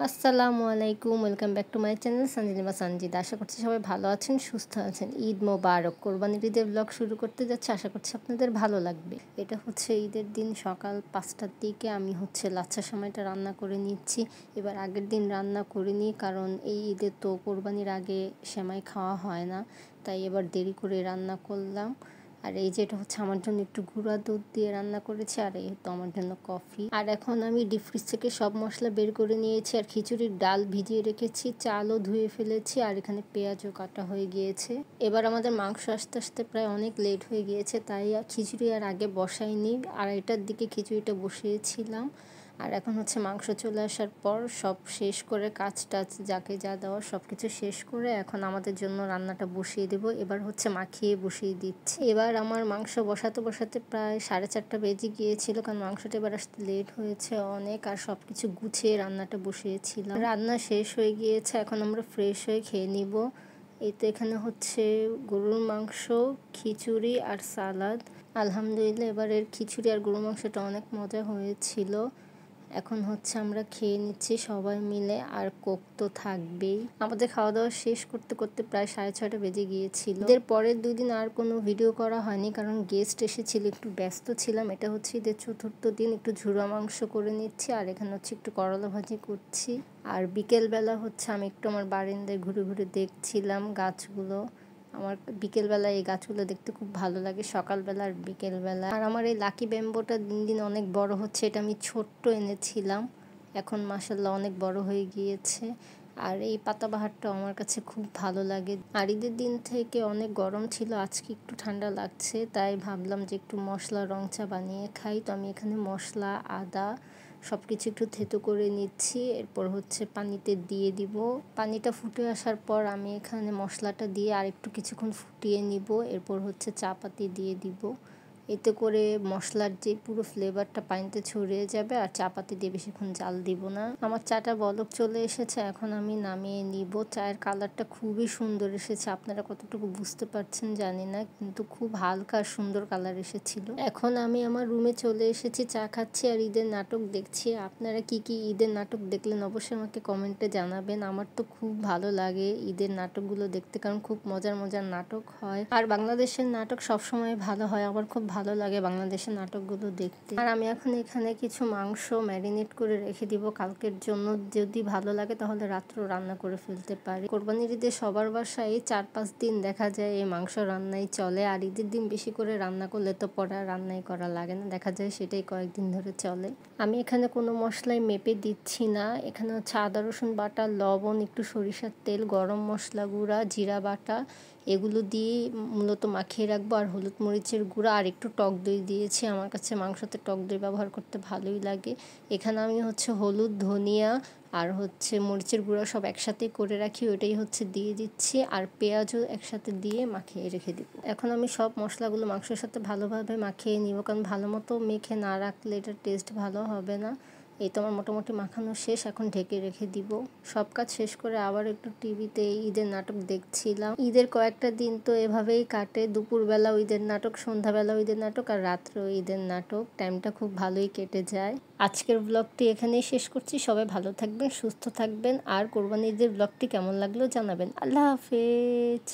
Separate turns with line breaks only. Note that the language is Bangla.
আসসালামু আলাইকুম, welcome back to my channel সঞ্জিনিমা সঞ্জিদ। আশা করছি সবাই ভালো আছেন, সুস্থ আছেন। ঈদ মোবারক। কোরবানির ঈদের ব্লগ শুরু করতে যাচ্ছে, আশা করছি আপনাদের ভালো লাগবে। এটা হচ্ছে ঈদের দিন সকাল 5টার দিকে আমি লাচ্ছা সেমাইটা রান্না করে নিচ্ছি। এবার আগের দিন রান্না করিনি, কারণ এই ঈদে তো কোরবানির আগে সেমাই খাওয়া হয় না, তাই এবার দেরি করে রান্না করলাম। আর এই যে এটা হচ্ছে আমার জন্য একটু গুঁড়া দুধ দিয়ে রান্না করেছি, আর এই তো আমার জন্য কফি। আর এখন আমি ডিপ ফ্রিজ থেকে সব মশলা বের করে নিয়েছি, আর খিচুড়ির ডাল ভিজিয়ে রেখেছি, চালও ধুয়ে ফেলেছি, আর এখানে পেঁয়াজও কাটা হয়ে গিয়েছে। এবার আমাদের মাংস আস্তে আস্তে প্রায় অনেক লেট হয়ে গিয়েছে, তাই খিচুড়ি আর আগে বসাইনি, আর এটার দিকে খিচুড়িটা বসিয়েছিলাম। আর এখন হচ্ছে মাংস চলে আসার পর সব শেষ করে কাজ টাজ যাকে যা দেওয়ার সব কিছু শেষ করে এখন আমাদের জন্য রান্নাটা বসিয়ে দেব। এবার হচ্ছে মাখিয়ে বসিয়ে দিচ্ছি। এবার আমার মাংস বসাতে বসাতে প্রায় 4:30 বেজে গিয়েছিল, কারণ মাংসটা এবার আসতে লেট হয়েছে অনেক, আর সব কিছু গুছিয়ে রান্নাটা বসিয়েছিলাম। রান্না শেষ হয়ে গিয়েছে, এখন আমরা ফ্রেশ হয়ে খেয়ে নিব। এই তো এখানে হচ্ছে গরুর মাংস, খিচুড়ি আর সালাদ। আলহামদুলিল্লাহ এবারের খিচুড়ি আর গরুর মাংসটা অনেক মজা হয়েছিল। এখন হচ্ছে আমরা খেয়ে নিচ্ছি সবাই মিলে, আর কোক তো থাকবেই। আমাদের খাওয়া দাওয়া শেষ করতে করতে প্রায় 6:30 বেজে গিয়েছিল। এর পরের 2 দিন আর কোনো ভিডিও করা হয়নি, কারণ গেস্ট এসেছিল, একটু ব্যস্ত ছিলাম। এটা হচ্ছে ঈদের 4র্থ দিন, একটু ঝুরা মাংস করে নিচ্ছি, আর এখানে হচ্ছে একটু করলা ভাজি করছি। আর বিকেলবেলা হচ্ছে আমি একটু আমার বারান্দায় ঘুরে ঘুরে দেখছিলাম গাছগুলো। আমার বিকেলবেলা এই গাছগুলো দেখতে খুব ভালো লাগে, সকালবেলা আর বিকেলবেলা। আর আমার এই লাকি ব্যাম্বোটা দিন দিন অনেক বড় হচ্ছে। এটা আমি ছোট্ট এনেছিলাম, এখন মাশাআল্লাহ অনেক বড় হয়ে গিয়েছে। আর এই পাতাবাহারটা আমার কাছে খুব ভালো লাগে। আর ঈদের দিন থেকে অনেক গরম ছিল, আজকে একটু ঠান্ডা লাগছে, তাই ভাবলাম যে একটু মশলা রং চা বানিয়ে খাই। তো আমি এখানে মশলা, আদা সব কিছু একটু থেতো করে নিচ্ছি, এরপর হচ্ছে পানিতে দিয়ে দিব। পানিটা ফুটে আসার পর আমি এখানে মশলাটা দিয়ে আর একটু কিছুক্ষণ ফুটিয়ে নিব, এরপর হচ্ছে চা পাতি দিয়ে দিব। এতে করে মশলার যে পুরো ফ্লেভারটা পানিতে ছড়িয়ে যাবে, আর চা পাতি দিয়ে বেশিক্ষণ জাল দিব না। আমার চাটা বলক চলে এসেছে, এখন আমি নামিয়ে নিব। চায়ের কালারটা খুবই সুন্দর এসেছে, আপনারা কতটুকু বুঝতে পারছেন জানি না, কিন্তু খুব হালকা আর সুন্দর কালার এসেছিল। এখন আমি আমার রুমে চলে এসেছি, চা খাচ্ছি আর ঈদের নাটক দেখছি। আপনারা কি কি ঈদের নাটক দেখলেন অবশ্যই আমাকে কমেন্টে জানাবেন। আমার তো খুব ভালো লাগে ঈদের নাটকগুলো দেখতে, কারণ খুব মজার মজার নাটক হয়, আর বাংলাদেশের নাটক সবসময় ভালো হয়। আমার খুব ভালো লাগে বাংলাদেশের নাটকগুলো দেখতে। আর আমি এখন এখানে কিছু মাংস ম্যারিনেট করে রেখে দিব কালকের জন্য, যদি ভালো লাগে তাহলে রাত্রেও রান্না করে ফেলতে পারি। কোরবানির ঈদে সবার বাসায় 4-5 দিন দেখা যায় এই মাংস রান্নাই চলে, আর ঈদের দিন বেশি করে রান্না করলে তো পরে রান্নাই করা লাগে না, দেখা যায় সেটাই কয়েকদিন ধরে চলে। আমি এখানে কোনো মশলাই মেপে দিচ্ছি না, এখানে হচ্ছে আদা রসুন বাটা, লবণ, একটু সরিষার তেল, গরম মশলা গুঁড়া, জিরা বাটা, এগুলো দিয়ে মূলত মাখিয়ে রাখবো। আর হলুদ মরিচের গুঁড়া আর একটু টক দই দিয়েছি, আমার কাছে মাংসতে টক দই ব্যবহার করতে ভালোই লাগে। এখানে আমি হচ্ছে হলুদ, ধনিয়া আর হচ্ছে মরিচের গুঁড়া সব একসাথে করে রাখি, ওটাই হচ্ছে দিয়ে দিচ্ছি, আর পেঁয়াজও একসাথে দিয়ে মাখিয়ে রেখে দিব। এখন আমি সব মশলাগুলো মাংসের সাথে ভালোভাবে মাখিয়ে নিব, কারণ ভালো মতো মেখে না রাখলে এটার টেস্ট ভালো হবে না। এই তো আমার মোটামুটি মাখানো শেষ, এখন ঢেকে রেখে দিব। সব কাজ শেষ করে আবার একটু টিভিতে ঈদের নাটক দেখছিলাম। ঈদের কয়েকটা দিন তো এভাবেই কাটে, দুপুরবেলা ঈদের নাটক, সন্ধ্যাবেলা ঈদের নাটক, আর রাত্রেও ঈদের নাটক। টাইমটা খুব ভালোই কেটে যায়। আজকের ব্লগটি এখানেই শেষ করছি, সবাই ভালো থাকবেন, সুস্থ থাকবেন, আর কোরবানির ঈদের ব্লগটি কেমন লাগলো জানাবেন। আল্লাহ হাফেজ।